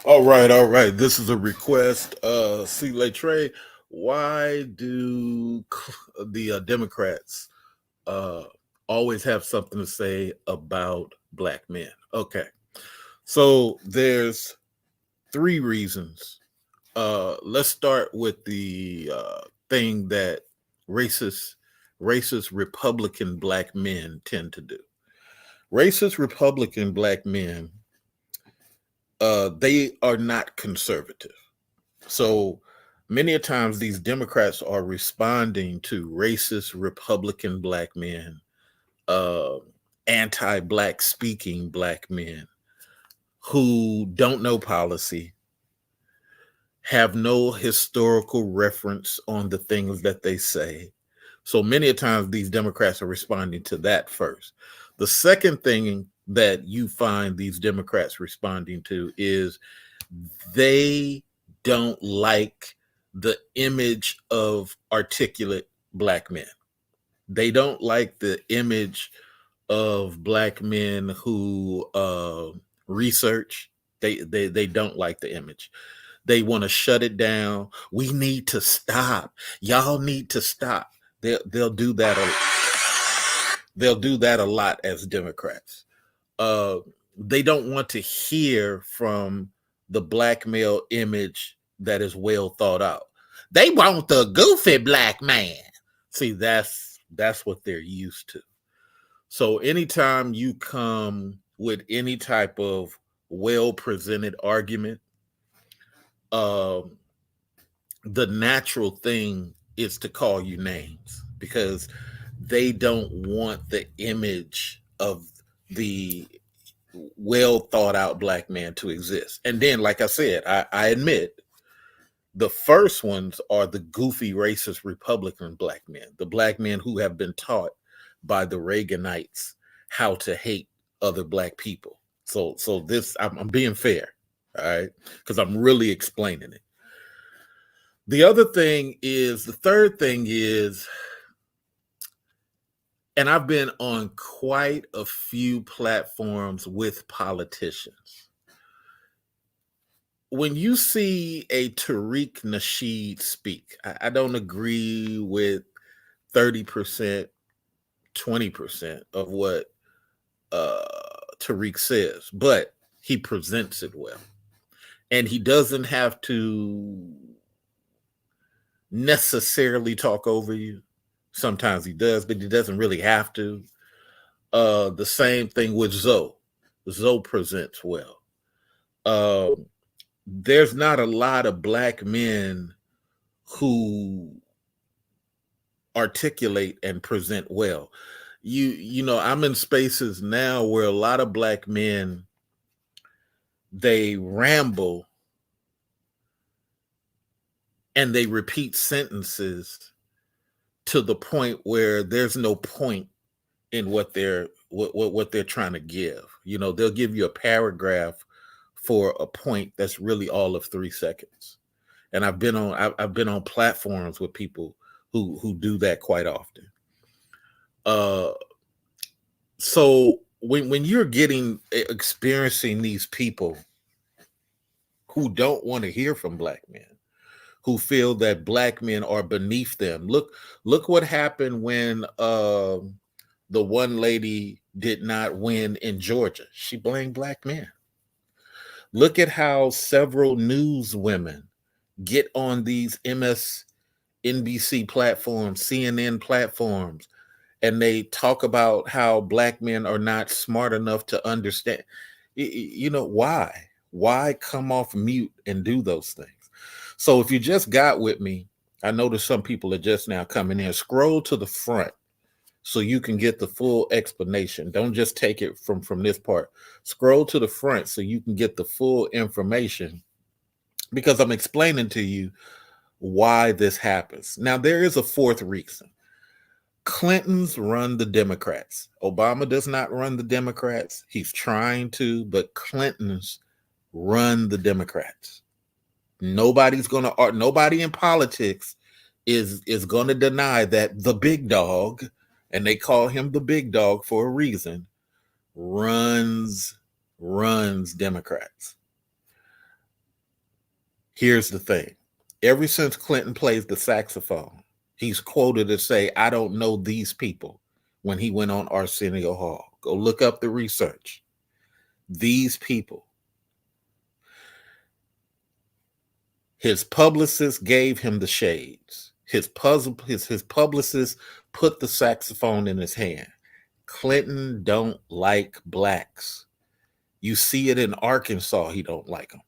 All right. This is a request. SEELAY Trey, why do the Democrats uh, always have something to say about black men? Okay, so there's three reasons. Let's start with the thing that racist, racist Republican black men tend to do. Racist Republican black men, they are not conservative. So many a times these Democrats are responding to racist Republican black men, uh, anti-black speaking black men who don't know policy, have no historical reference on the things that they say. So many a times these Democrats are responding to that first. The second thing that you find these Democrats responding to is they don't like the image of articulate black men. They don't like the image of black men who research. They don't like the image. They want to shut it down. We need to stop. Y'all need to stop. They'll do that. They'll do that a lot as Democrats. Uh, they don't want to hear from the black male image that is well thought out. They want the goofy black man. See, that's what they're used to. So anytime you come with any type of well presented argument, um, the natural thing is to call you names because they don't want the image of the well thought out black man to exist. And then, like I said, I admit the first ones are the goofy racist Republican black men, the black men who have been taught by the Reaganites how to hate other black people. So this I'm being fair, all right, because I'm really explaining it. The third thing is, and I've been on quite a few platforms with politicians. When you see a Tariq Nasheed speak, I don't agree with 30%, 20% of what uh, Tariq says, but he presents it well. And he doesn't have to necessarily talk over you. Sometimes he does, but he doesn't really have to. The same thing with Zoe. Zoe presents well. There's not a lot of black men who articulate and present well. You know, I'm in spaces now where a lot of black men, they ramble and they repeat sentences to the point where there's no point in what they're trying to give. You know, they'll give you a paragraph for a point that's really all of 3 seconds. And I've been on platforms with people who do that quite often. Uh, so when you're getting experiencing these people who don't want to hear from black men, who feel that black men are beneath them. Look what happened when the one lady did not win in Georgia. She blamed black men. Look at how several news women get on these MSNBC platforms, CNN platforms, and they talk about how black men are not smart enough to understand. You know, why? Why come off mute and do those things? So if you just got with me, I noticed some people are just now coming in. Scroll to the front so you can get the full explanation. Don't just take it from this part. Scroll to the front so you can get the full information because I'm explaining to you why this happens. Now there is a fourth reason. Clintons run the Democrats. Obama does not run the Democrats. He's trying to, but Clintons run the Democrats. Nobody in politics is going to deny that the big dog, and they call him the big dog for a reason, runs Democrats. Here's the thing. Ever since Clinton plays the saxophone, he's quoted to say, I don't know these people when he went on Arsenio Hall. Go look up the research. These people. His publicist gave him the shades. His publicist put the saxophone in his hand. Clinton don't like blacks. You see it in Arkansas, he don't like them.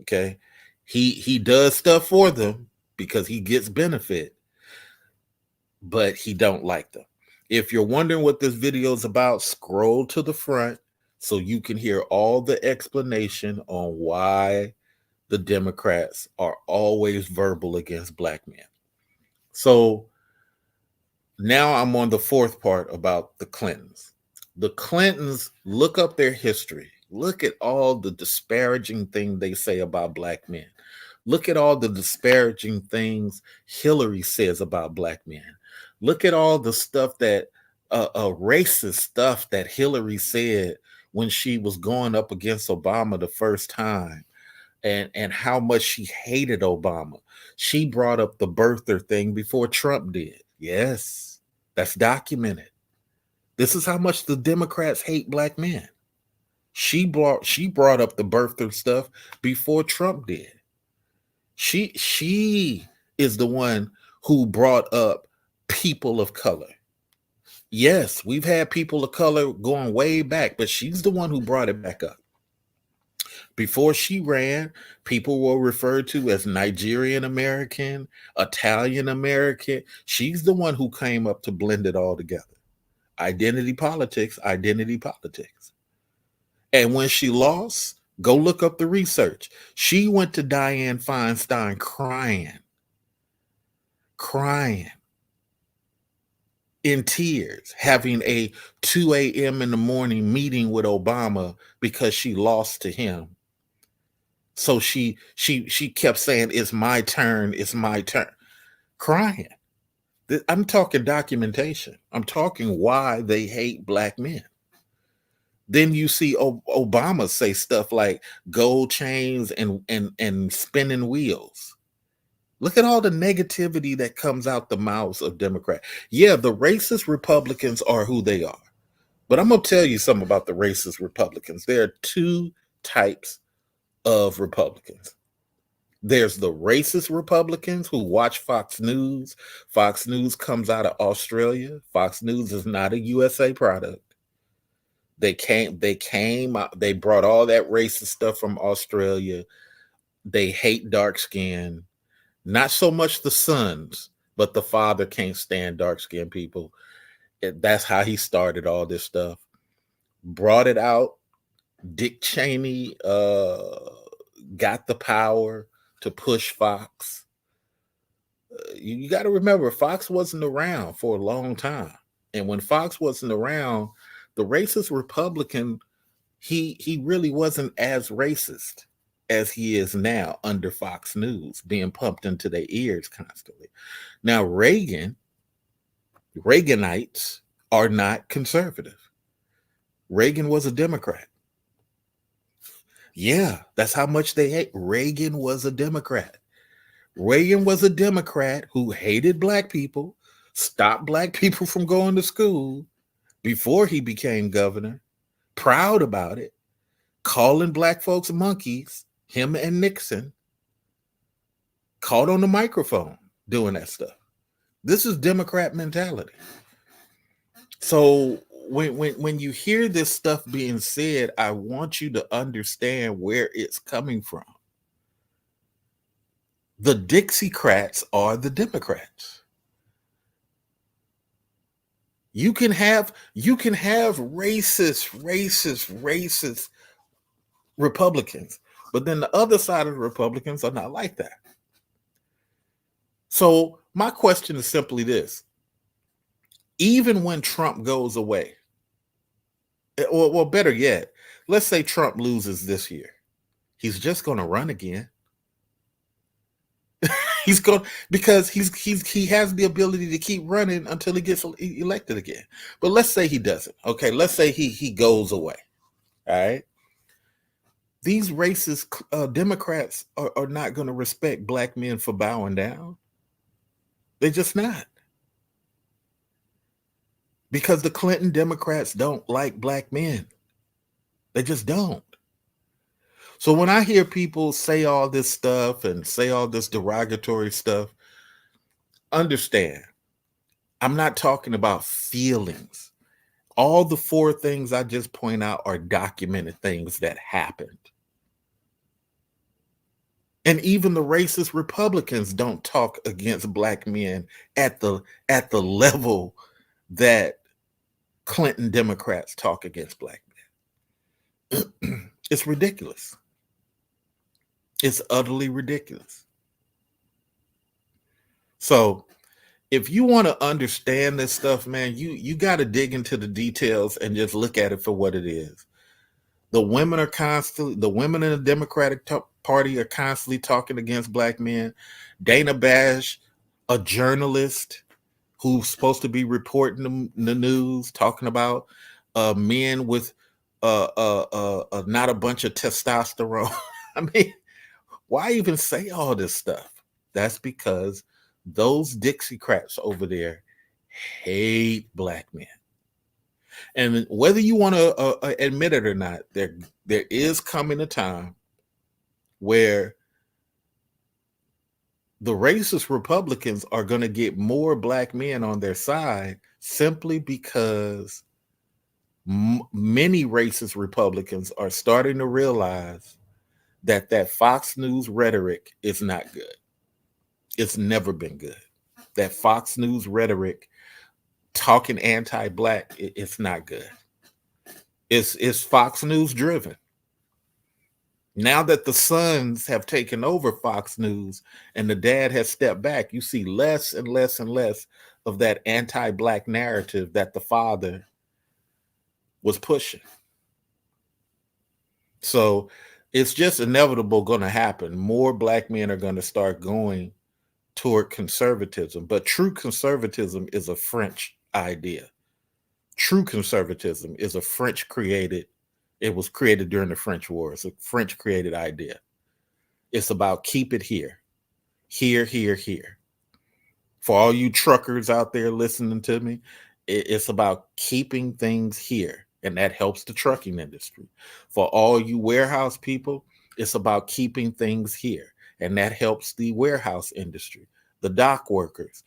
Okay? He does stuff for them because he gets benefit, but he don't like them. If you're wondering what this video is about, scroll to the front so you can hear all the explanation on why the Democrats are always verbal against black men. So now I'm on the fourth part about the Clintons. The Clintons, look up their history. Look at all the disparaging things they say about black men. Look at all the disparaging things Hillary says about black men. Look at all the stuff that racist stuff that Hillary said when she was going up against Obama the first time, and how much she hated Obama. She brought up the birther thing before Trump did. Yes, that's documented. This is how much the Democrats hate black men. She brought up the birther stuff before Trump did. She is the one who brought up people of color. Yes, we've had people of color going way back, but she's the one who brought it back up. Before she ran, people were referred to as Nigerian American, Italian American. She's the one who came up to blend it all together. Identity politics, identity politics. And when she lost, go look up the research. She went to Dianne Feinstein crying in tears, having a 2 a.m. in the morning meeting with Obama because she lost to him. So she kept saying, it's my turn, crying. I'm talking documentation. I'm talking why they hate black men. Then you see Obama say stuff like gold chains and spinning wheels. Look at all the negativity that comes out the mouths of Democrats. Yeah, the racist Republicans are who they are. But I'm going to tell you something about the racist Republicans. There are two types of Republicans. There's the racist Republicans who watch Fox News. Fox News comes out of Australia. Fox News is not a USA product. They brought all that racist stuff from Australia. They hate dark skin. Not so much the sons, but the father can't stand dark skinned people. That's how he started all this stuff. Brought it out. Dick Cheney got the power to push Fox. You got to remember, Fox wasn't around for a long time. And when Fox wasn't around, the racist Republican, he really wasn't as racist as he is now under Fox News, being pumped into their ears constantly. Now, Reaganites are not conservative. Reagan was a Democrat. Yeah, that's how much they hate. Reagan was a Democrat. Reagan was a Democrat who hated black people, stopped black people from going to school before he became governor, proud about it, calling black folks monkeys, him and Nixon, caught on the microphone doing that stuff. This is Democrat mentality. So when you hear this stuff being said, I want you to understand where it's coming from. The Dixiecrats are the Democrats. You can have racist Republicans, but then the other side of the Republicans are not like that. So my question is simply this. Even when Trump goes away, or better yet, let's say Trump loses this year, he's just going to run again. Because he has the ability to keep running until he gets elected again. But let's say he doesn't. Okay, let's say he goes away. All right. These racist Democrats are not going to respect black men for bowing down. They're just not. Because the Clinton Democrats don't like black men. They just don't. So when I hear people say all this stuff and say all this derogatory stuff, understand, I'm not talking about feelings. All the four things I just point out are documented things that happened. And even the racist Republicans don't talk against black men at the level that Clinton Democrats talk against black men. It's ridiculous. It's utterly ridiculous. So if you want to understand this stuff, man, you got to dig into the details and just look at it for what it is. The women in the Democratic Party are constantly talking against black men. Dana Bash, a journalist who's supposed to be reporting the news, talking about men with not a bunch of testosterone. I mean, why even say all this stuff? That's because those Dixiecrats over there hate black men. And whether you want to admit it or not, there is coming a time where the racist Republicans are going to get more black men on their side simply because many racist Republicans are starting to realize that Fox News rhetoric is not good. It's never been good. That Fox News rhetoric talking anti-black, it's not good. It's Fox News driven. Now that the sons have taken over Fox News and the dad has stepped back, you see less and less and less of that anti-black narrative that the father was pushing. So it's just inevitable going to happen. More black men are going to start going toward conservatism, but true conservatism is a French idea. True conservatism is a French created, it was created during the French War. It's a French created idea. It's about keep it here, here, here, here. For all you truckers out there listening to me, it's about keeping things here, and that helps the trucking industry. For all you warehouse people, it's about keeping things here, and that helps the warehouse industry. The dock workers,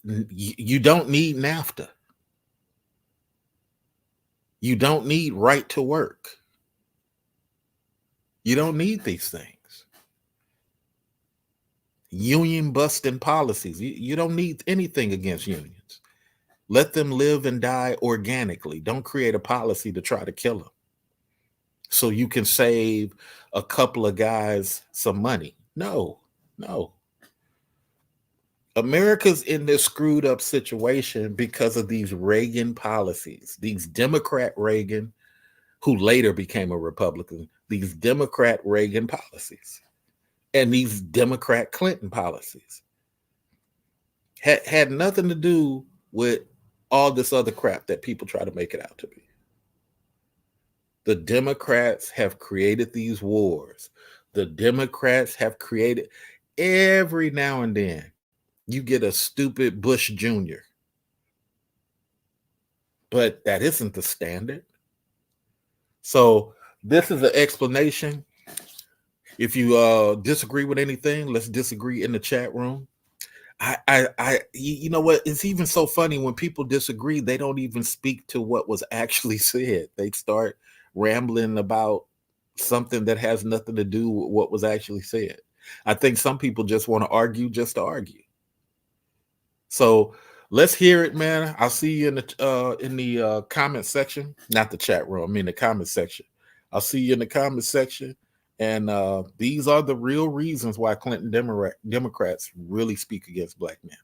you don't need NAFTA. You don't need right to work. You don't need these things. Union busting policies. You don't need anything against unions. Let them live and die organically. Don't create a policy to try to kill them so you can save a couple of guys some money. No. America's in this screwed up situation because of these Reagan policies, these Democrat Reagan, who later became a Republican, these Democrat Reagan policies and these Democrat Clinton policies had nothing to do with all this other crap that people try to make it out to be. The Democrats have created these wars. The Democrats have created, every now and then, you get a stupid Bush Jr. But that isn't the standard. So this is an explanation. If you disagree with anything, let's disagree in the chat room. You know what? It's even so funny when people disagree, they don't even speak to what was actually said. They start rambling about something that has nothing to do with what was actually said. I think some people just want to argue just to argue. So let's hear it, man. I'll see you in the comment section, not the chat room. I mean the comment section. I'll see you in the comment section. And these are the real reasons why Clinton Democrats really speak against black men.